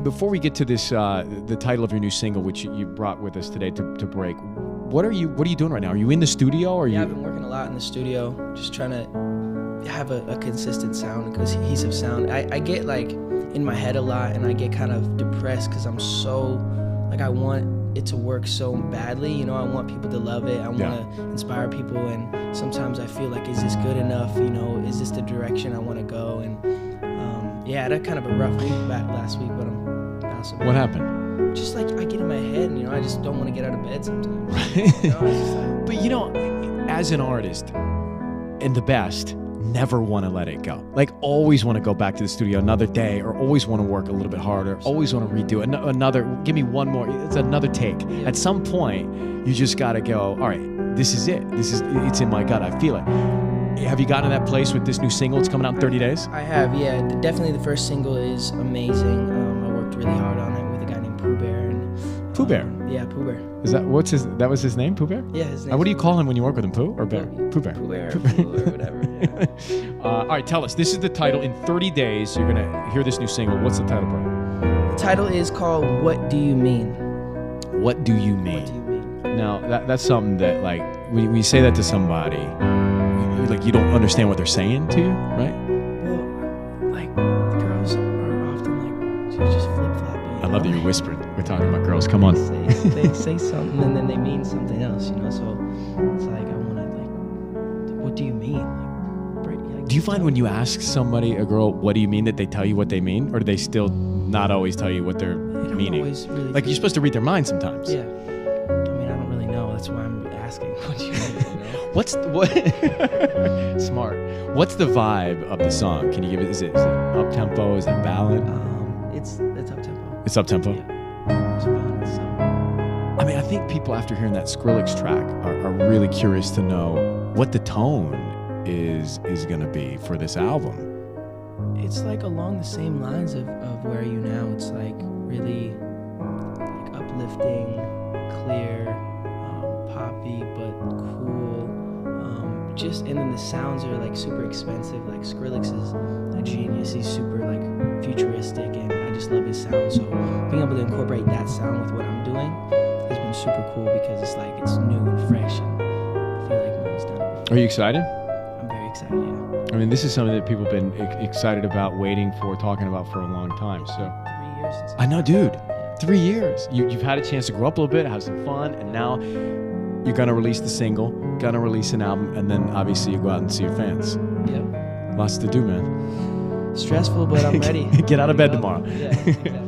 Before we get to this, the title of your new single, which you brought with us today to break, what are you doing right now? Are you in the studio? Or I've been working a lot in the studio, just trying to have a consistent sound, a cohesive sound. I get like in my head a lot, and I get kind of depressed because I'm so, like, I want it to work so badly, you know. I want people to love it. I want to inspire people, and sometimes I feel like, is this good enough? You know, is this the direction I want to go? And yeah, I had kind of a rough week back last week, but I'm bouncing back. What happened? Just like, I get in my head, and, you know, I just don't want to get out of bed sometimes. Right. You know, it's just like, But you know, as an artist, and the best, never want to let it go. Like, always want to go back to the studio another day, or always want to work a little bit harder, always want to redo it. Another, give me one more, it's another take. Yeah. At some point, you just got to go, all right, this is it. It's in my gut, I feel it. Have you gotten to that place with this new single? It's coming out in 30 days? I have, yeah. Definitely the first single is amazing. I worked really hard on it with a guy named Pooh Bear. And, Pooh Bear? Yeah, Pooh Bear. Is that that was his name, Pooh Bear? Yeah, his name. What do you call him when you work with him, Pooh or Bear? Pooh Bear. Pooh Bear, Pooh or whatever. Yeah. All right, tell us. This is the title. In 30 days, you're going to hear this new single. What's the title, bro? The title is called What Do You Mean? What do you mean? What do you mean? Now, that's something that, like, when you say that to somebody, you don't understand what they're saying to you, right? Well, like, the girls are often like, just flip-flopping. I love that you're whispering. We're talking about girls. Come on. They say something, and then they mean something else, you know? So it's like, I want to, like, what do you mean? Like, do you find when you ask somebody, a girl, what do you mean, that they tell you what they mean? Or do they still not always tell you what they're meaning? Always really like, you're supposed to read their mind sometimes. Yeah. I mean, I don't really know. That's why I'm asking. What do you mean? You know? What? Smart. What's the vibe of the song? Can you give it? Is it up tempo? Is it ballad? It's up tempo. It's up tempo. Yeah. It's ballad. So. I mean, I think people, after hearing that Skrillex track, are really curious to know what the tone is going to be for this album. It's like along the same lines of Where Are You Now. It's like really like uplifting, clear, poppy, but cool. And then the sounds are like super expensive. Like, Skrillex is a genius. He's super like futuristic, and I just love his sound. So being able to incorporate that sound with what I'm doing has been super cool, because it's like, it's new and fresh, and I feel like no one's done it before. Are you excited? I'm very excited, yeah. I mean, this is something that people have been excited about, waiting for, talking about for a long time. So 3 years since I know, dude. Yeah. 3 years. You've had a chance to grow up a little bit, have some fun, and now you're going to release the single, going to release an album, and then obviously you go out and see your fans. Yep. Lots to do, man. Stressful, but I'm ready. Get out of bed Go. tomorrow. Yeah, exactly.